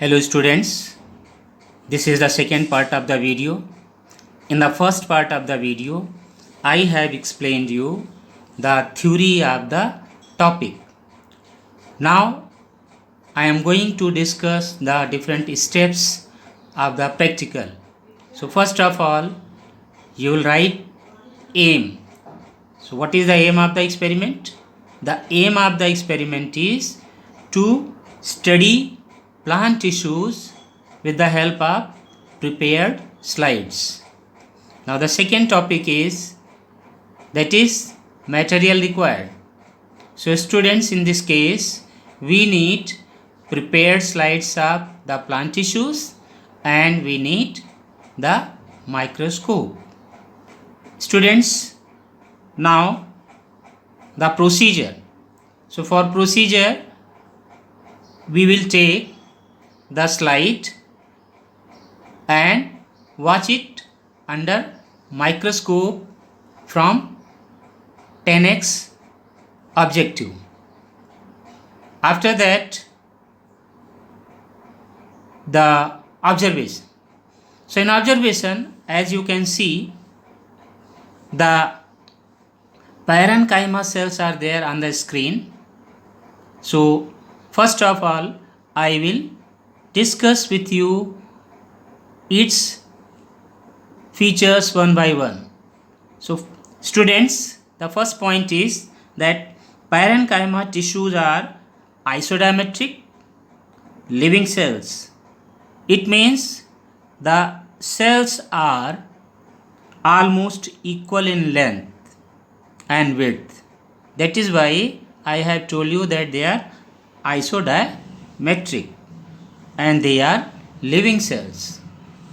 Hello students, this is the second part of the video. In the first part of the video, I have explained you the theory of the topic. Now, I am going to discuss the different steps of the practical. So first of all, you will write aim. So what is the aim of the experiment? The aim of the experiment is to study plant tissues with the help of prepared slides. Now the second topic is material required. So students, in this case we need prepared slides of the plant tissues and we need the microscope. Students, now the procedure. So for procedure we will take the slide and watch it under microscope from 10x objective. After that, the observation. So in observation, as you can see, the parenchyma cells are there on the screen. So first of all, I will discuss with you its features one by one. So students, the first point is that parenchyma tissues are isodiametric living cells. It means the cells are almost equal in length and width. That is why I have told you that they are isodiametric and they are living cells.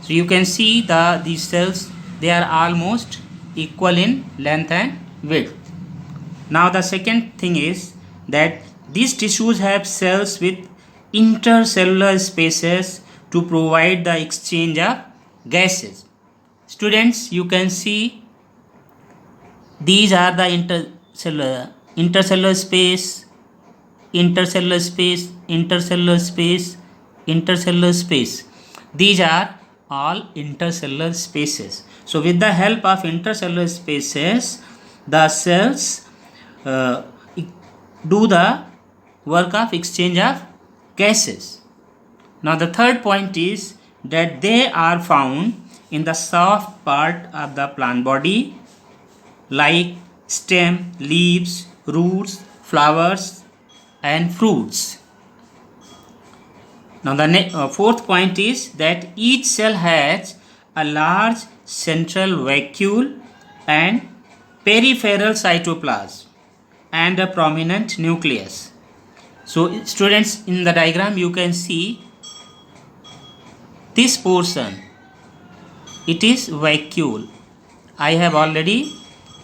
So you can see these cells, they are almost equal in length and width. Now the second thing is that these tissues have cells with intercellular spaces to provide the exchange of gases. Students, you can see these are the intercellular space, intercellular space, intercellular space, intercellular space. These are all intercellular spaces. So with the help of intercellular spaces, the cells do the work of exchange of gases. Now the third point is that they are found in the soft part of the plant body like stem, leaves, roots, flowers and fruits. Now the fourth point is that each cell has a large central vacuole and peripheral cytoplasm and a prominent nucleus. So students, in the diagram you can see this portion, it is vacuole. I have already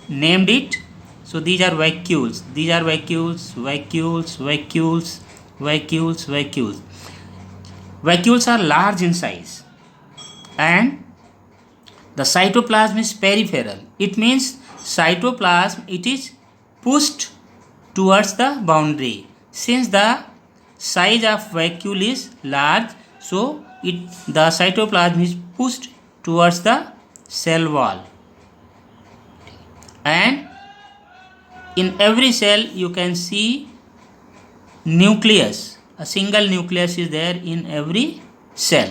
named it. So these are vacuoles, these are vacuoles, vacuoles, vacuoles, vacuoles, vacuoles. Vacuoles are large in size and the cytoplasm is peripheral. It means cytoplasm, it is pushed towards the boundary. Since the size of vacuole is large, so the cytoplasm is pushed towards the cell wall. And in every cell you can see nucleus. A single nucleus is there in every cell.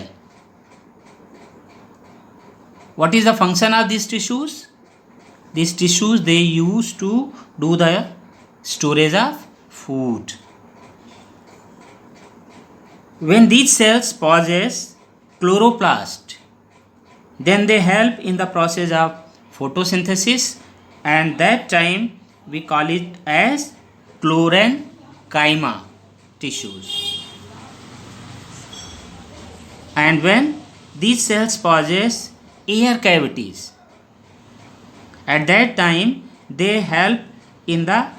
What is the function of these tissues? These tissues, they used to do the storage of food. When these cells possess chloroplast, then they help in the process of photosynthesis, and that time we call it as parenchyma tissues. And when these cells possess air cavities, at that time they help in the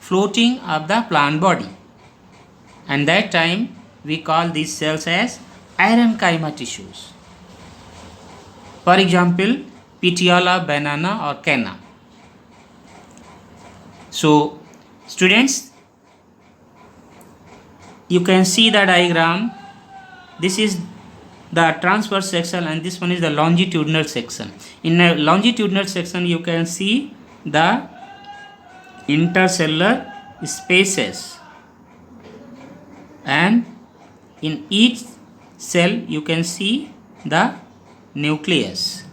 floating of the plant body, and that time we call these cells as parenchyma tissues. For example, petiole of banana or canna. So students, you can see the diagram this is the transverse section and this one is the longitudinal section. In a longitudinal section you can see the intercellular spaces, and in each cell you can see the nucleus.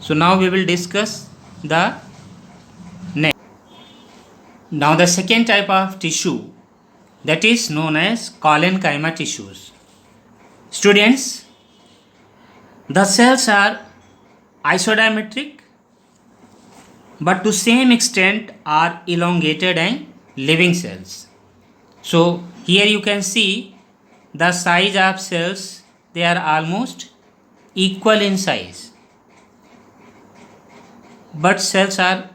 So now we will discuss the next. Now the second type of tissue, that is known as collenchyma tissues. Students, the cells are isodiametric but to same extent are elongated and living cells. So here you can see the size of cells, they are almost equal in size, but cells are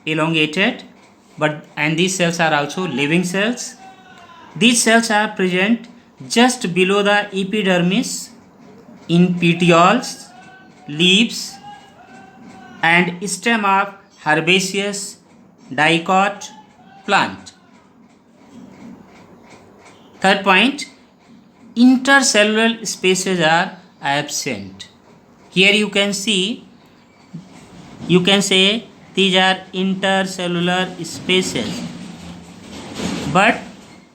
elongated, and these cells are also living cells. These cells are present just below the epidermis in petioles, leaves and stem of herbaceous dicot plant. Third point, intercellular spaces are absent. Here you can say these are intercellular spaces, but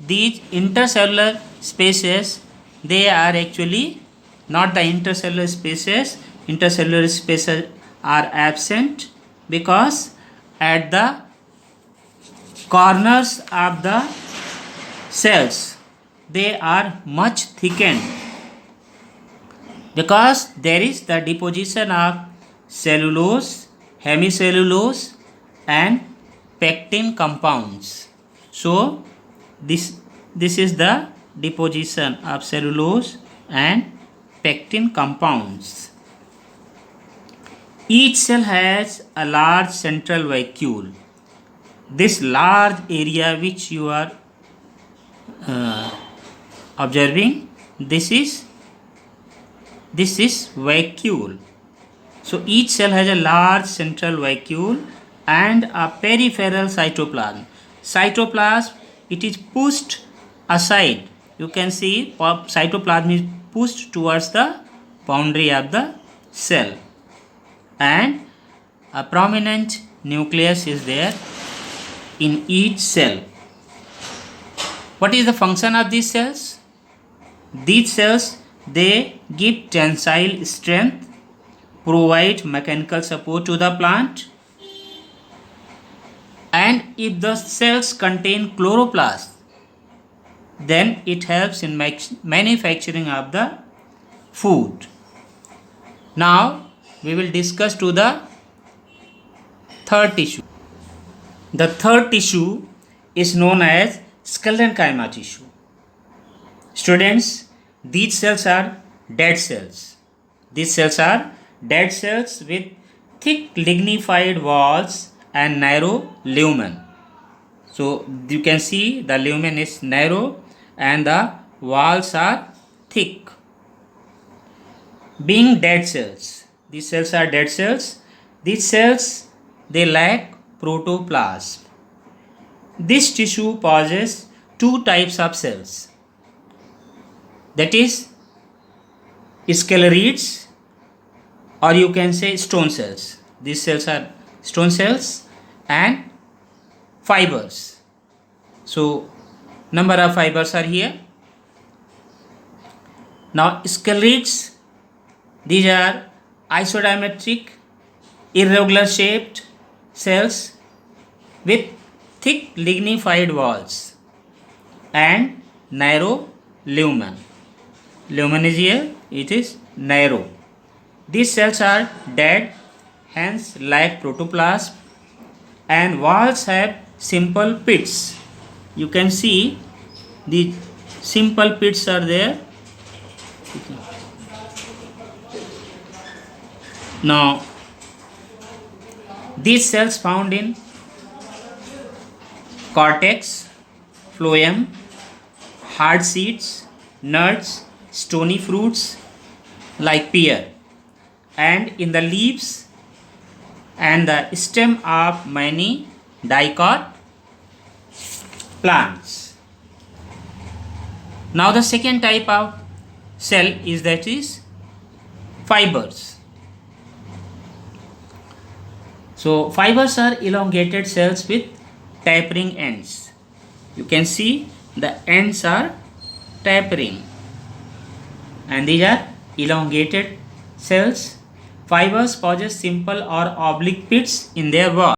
these intercellular spaces, they are actually not the intercellular spaces. Intercellular spaces are absent because at the corners of the cells they are much thickened, because there is the deposition of cellulose, hemicellulose and pectin compounds. So this is the deposition of cellulose and pectin compounds. Each cell has a large central vacuole. This large area which you are observing, this is vacuole. So each cell has a large central vacuole and a peripheral cytoplasm. Cytoplasm, it is pushed aside. You can see cytoplasm is pushed towards the boundary of the cell, and a prominent nucleus is there in each cell. What is the function of these cells? These cells, they give tensile strength, provide mechanical support to the plant, and if the cells contain chloroplast, then it helps in manufacturing of the food. Now we will discuss to the third tissue. The third tissue is known as sclerenchyma tissue. Students, these cells are dead cells. These cells are dead cells with thick lignified walls and narrow lumen. So you can see the lumen is narrow and the walls are thick. Being dead cells, these cells are dead cells. These cells, they lack protoplasm. This tissue possesses two types of cells, that is sclerites, or you can say stone cells. These cells are stone cells and fibers. So number of fibers are here. Now sclerites, these are isodiametric, irregular shaped cells with thick lignified walls and narrow lumen. Lumen is here, it is narrow. These cells are dead, hence lack protoplasm, and walls have simple pits. You can see the simple pits are there. Now these cells found in cortex, phloem, hard seeds, nuts, stony fruits like pear, and in the leaves and the stem of many dicot plants. Now the second type of cell is that is fibers. So fibers are elongated cells with tapering ends. You can see the ends are tapering, and these are elongated cells. Fibers possess simple or oblique pits in their wall.